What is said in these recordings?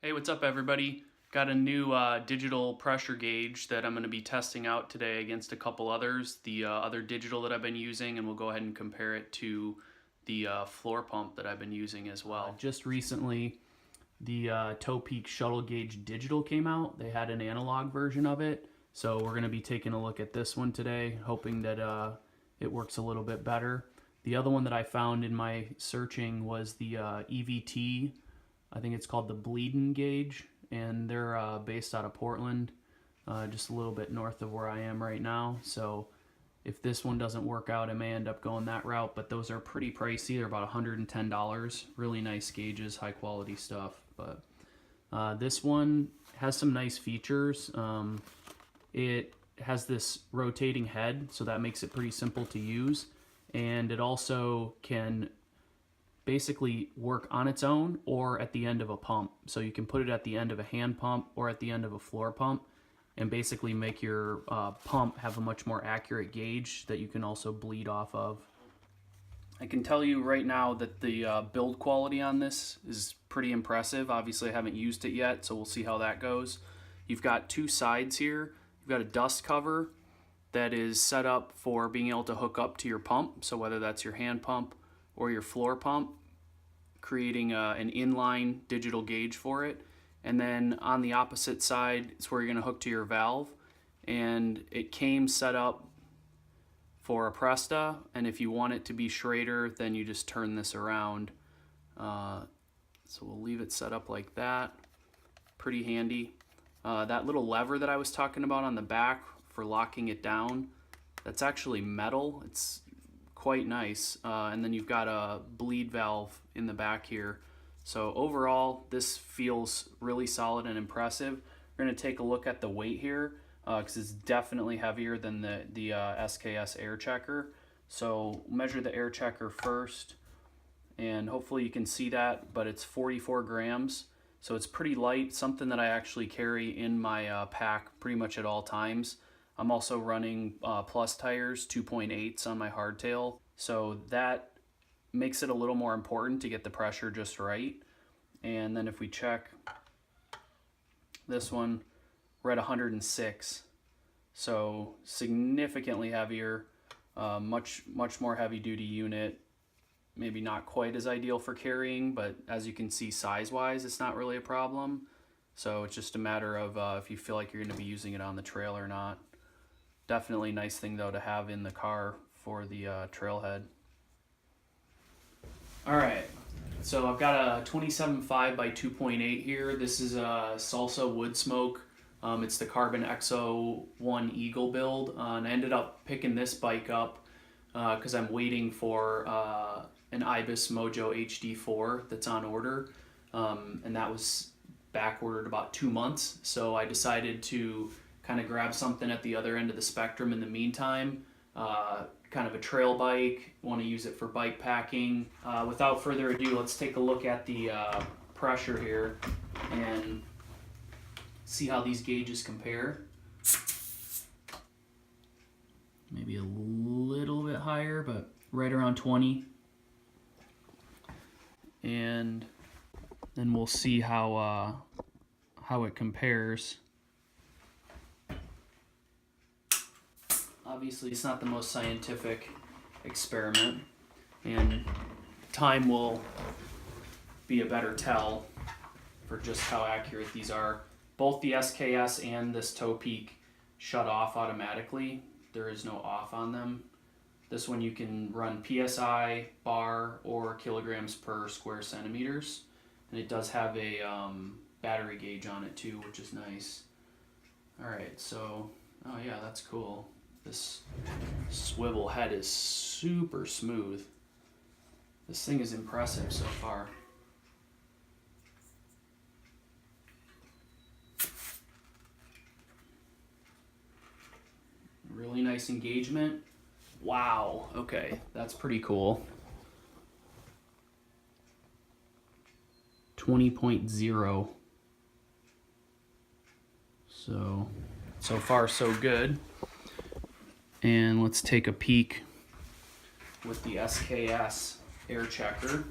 Hey, what's up everybody? Got a new digital pressure gauge that I'm going to be testing out today against a couple others, the other digital that I've been using, and we'll go ahead and compare it to the floor pump that I've been using as well. Just recently, the Topeak Shuttle Gauge Digital came out. They had an analog version of it, so we're going to be taking a look at this one today, hoping that it works a little bit better. The other one that I found in my searching was the EVT. I think it's called the Bleedin gauge, and they're based out of Portland, just a little bit north of where I am right now. So if this one doesn't work out, I may end up going that route, but those are pretty pricey. They're about $110. Really nice gauges, high quality stuff. But this one has some nice features. It has this rotating head, so that makes it pretty simple to use, and it also can basically work on its own or at the end of a pump. So you can put it at the end of a hand pump or at the end of a floor pump and basically make your pump have a much more accurate gauge that you can also bleed off of. I can tell you right now that the build quality on this is pretty impressive. Obviously I haven't used it yet, so we'll see how that goes. You've got two sides here. You've got a dust cover that is set up for being able to hook up to your pump, so whether that's your hand pump or your floor pump, creating an inline digital gauge for it. And then on the opposite side is where you're going to hook to your valve, and it came set up for a Presta, and if you want it to be Schrader, then you just turn this around. So we'll leave it set up like that. Pretty handy. That little lever that I was talking about on the back for locking it down, that's actually metal. It's quite nice. And then you've got a bleed valve in the back here. So overall, this feels really solid and impressive. We're going to take a look at the weight here because it's definitely heavier than the SKS Airchecker. So measure the Airchecker first, and hopefully you can see that, but it's 44 grams. So it's pretty light, something that I actually carry in my pack pretty much at all times. I'm also running plus tires, 2.8s on my hardtail, so that makes it a little more important to get the pressure just right. And then if we check this one, we're at 106, so significantly heavier, much more heavy duty unit. Maybe not quite as ideal for carrying, but as you can see, size wise it's not really a problem. So it's just a matter of if you feel like you're going to be using it on the trail or not. Definitely nice thing though to have in the car for the trailhead. Alright, so I've got a 27.5 by 2.8 here. This is a Salsa Wood Smoke. It's the Carbon XO1 Eagle build, and I ended up picking this bike up because I'm waiting for an Ibis Mojo HD4 that's on order, and that was back ordered about 2 months, so I decided to kind of grab something at the other end of the spectrum in the meantime. Kind of a trail bike, want to use it for bike packing. Without further ado, let's take a look at the pressure here and see how these gauges compare. Maybe a little bit higher, but right around 20. And then we'll see how it compares. Obviously, it's not the most scientific experiment, and time will be a better tell for just how accurate these are. Both the SKS and this Topeak shut off automatically. There is no off on them. This one you can run PSI, bar, or kilograms per square centimeters, and it does have a battery gauge on it too, which is nice. Alright, so, oh yeah, that's cool. This swivel head is super smooth. This thing is impressive so far. Really nice engagement. Wow, okay, that's pretty cool. 20.0. So far so good. And let's take a peek with the SKS Airchecker.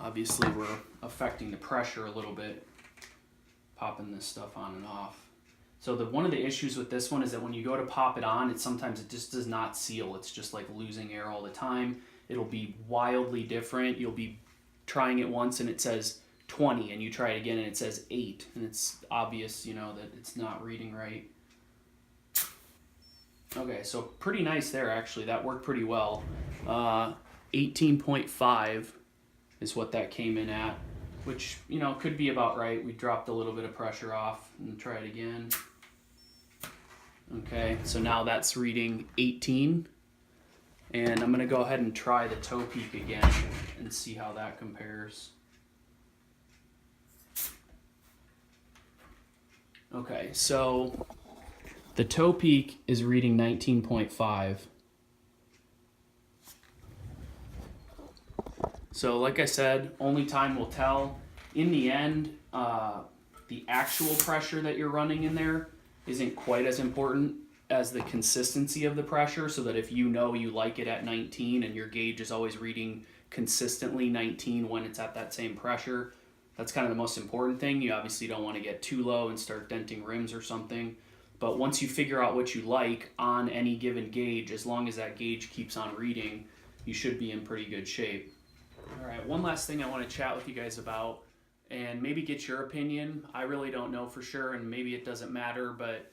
obviously we're affecting the pressure a little bit, popping this stuff on and off. So one of the issues with this one is that when you go to pop it on, sometimes it just does not seal. It's just like losing air all the time. It'll be wildly different. You'll be trying it once and it says 20, and you try it again and it says 8, and it's obvious, you know, that it's not reading right. Okay, so pretty nice there, actually. That worked pretty well. 18.5 is what that came in at, which, you know, could be about right. We dropped a little bit of pressure off and try it again. Okay, so now that's reading 18. And I'm going to go ahead and try the Topeak again and see how that compares. Okay, so the Topeak is reading 19.5. So like I said, only time will tell. In the end, the actual pressure that you're running in there isn't quite as important as the consistency of the pressure, so that if you know you like it at 19 and your gauge is always reading consistently 19 when it's at that same pressure, that's kind of the most important thing. You obviously don't want to get too low and start denting rims or something. But once you figure out what you like on any given gauge, as long as that gauge keeps on reading, you should be in pretty good shape. All right, one last thing I want to chat with you guys about, and maybe get your opinion. I really don't know for sure, and maybe it doesn't matter, but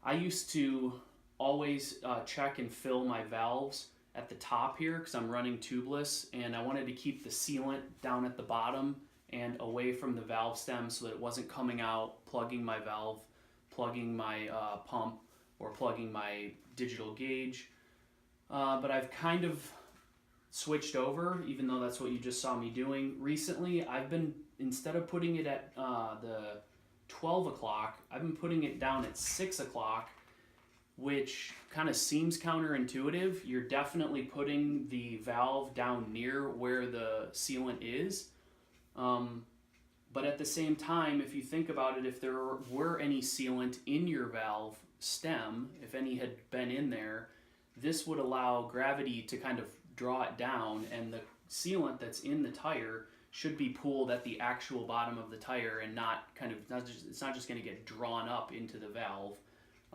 I used to always check and fill my valves at the top here because I'm running tubeless, and I wanted to keep the sealant down at the bottom and away from the valve stem so that it wasn't coming out, plugging my valve, plugging my pump, or plugging my digital gauge. But I've kind of switched over, even though that's what you just saw me doing. Recently, I've been, instead of putting it at the 12 o'clock, I've been putting it down at 6 o'clock, which kind of seems counterintuitive. You're definitely putting the valve down near where the sealant is. But at the same time, if you think about it, if there were any sealant in your valve stem, if any had been in there, this would allow gravity to kind of draw it down, and the sealant that's in the tire should be pulled at the actual bottom of the tire and not kind of, it's not just going to get drawn up into the valve.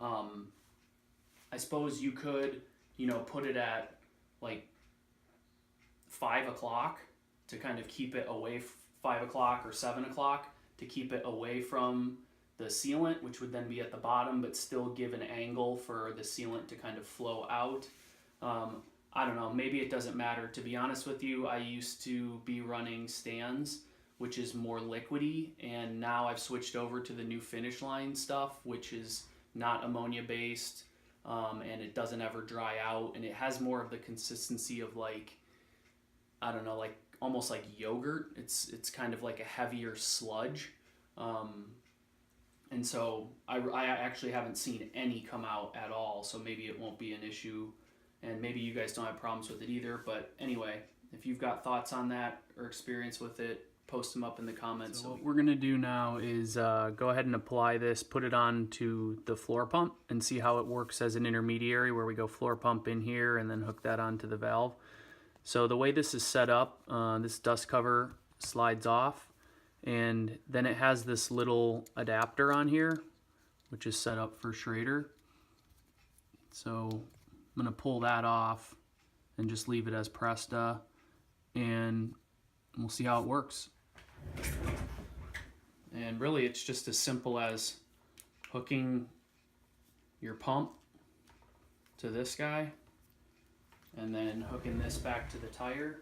I suppose you could, you know, put it at like 5 o'clock to kind of keep it away, 5 o'clock or 7 o'clock to keep it away from the sealant, which would then be at the bottom, but still give an angle for the sealant to kind of flow out. I don't know, maybe it doesn't matter. To be honest with you, I used to be running Stans, which is more liquidy, and now I've switched over to the new Finish Line stuff, which is not ammonia based, and it doesn't ever dry out, and it has more of the consistency of, like, I don't know, like almost like yogurt. It's kind of like a heavier sludge. And so I actually haven't seen any come out at all, so maybe it won't be an issue. And maybe you guys don't have problems with it either. But anyway, if you've got thoughts on that or experience with it, post them up in the comments. So what we're going to do now is go ahead and apply this, put it on to the floor pump, and see how it works as an intermediary, where we go floor pump in here and then hook that onto the valve. So the way this is set up, this dust cover slides off, and then it has this little adapter on here, which is set up for Schrader. So I'm going to pull that off and just leave it as Presta, and we'll see how it works. And really it's just as simple as hooking your pump to this guy and then hooking this back to the tire.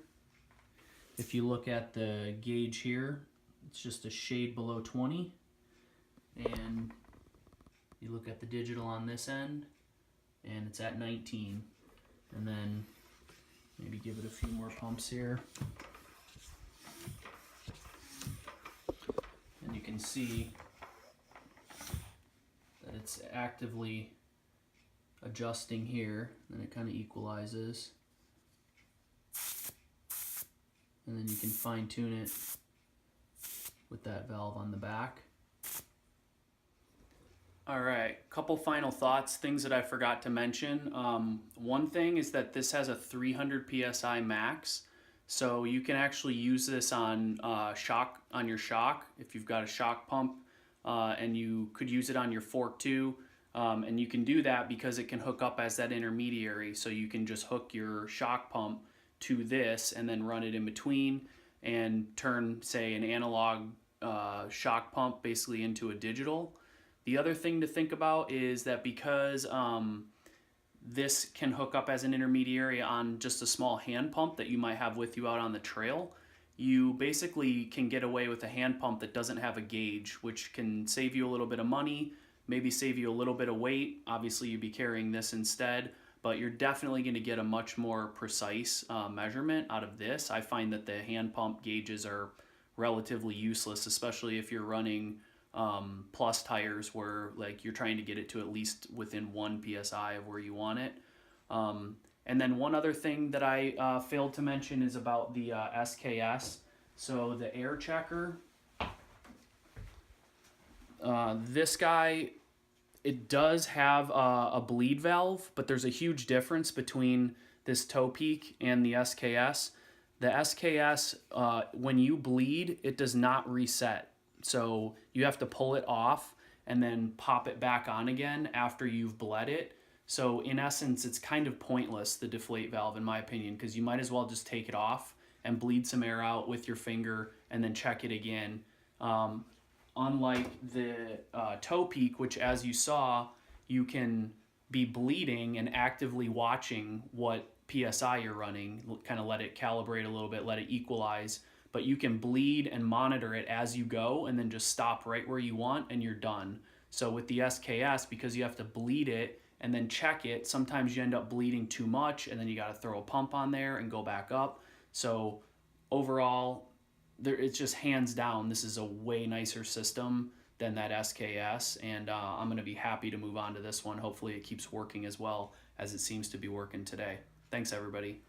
If you look at the gauge here, it's just a shade below 20, and you look at the digital on this end and it's at 19. And then maybe give it a few more pumps here, and you can see that it's actively adjusting here, and it kind of equalizes, and then you can fine tune it with that valve on the back. All right, couple final thoughts, things that I forgot to mention. One thing is that this has a 300 PSI max, So you can actually use this on your shock if you've got a shock pump, and you could use it on your fork too. And you can do that because it can hook up as that intermediary. So you can just hook your shock pump to this and then run it in between and turn, say, an analog shock pump basically into a digital. The other thing to think about is that because this can hook up as an intermediary on just a small hand pump that you might have with you out on the trail, you basically can get away with a hand pump that doesn't have a gauge, which can save you a little bit of money, maybe save you a little bit of weight. Obviously, you'd be carrying this instead, but you're definitely going to get a much more precise measurement out of this. I find that the hand pump gauges are relatively useless, especially if you're running plus tires where like you're trying to get it to at least within 1 psi of where you want it. And then one other thing that I failed to mention is about the SKS. So the Airchecker, this guy, it does have a bleed valve, but there's a huge difference between this Topeak and the SKS. The SKS, when you bleed, it does not reset. So you have to pull it off and then pop it back on again after you've bled it. So in essence, it's kind of pointless, the deflate valve, in my opinion, because you might as well just take it off and bleed some air out with your finger and then check it again. Unlike the Topeak, which, as you saw, you can be bleeding and actively watching what PSI you're running, kind of let it calibrate a little bit, let it equalize, but you can bleed and monitor it as you go and then just stop right where you want and you're done. So with the SKS, because you have to bleed it and then check it, sometimes you end up bleeding too much and then you got to throw a pump on there and go back up. So overall, it's just hands down, this is a way nicer system than that SKS, and I'm going to be happy to move on to this one. Hopefully it keeps working as well as it seems to be working today. Thanks, everybody.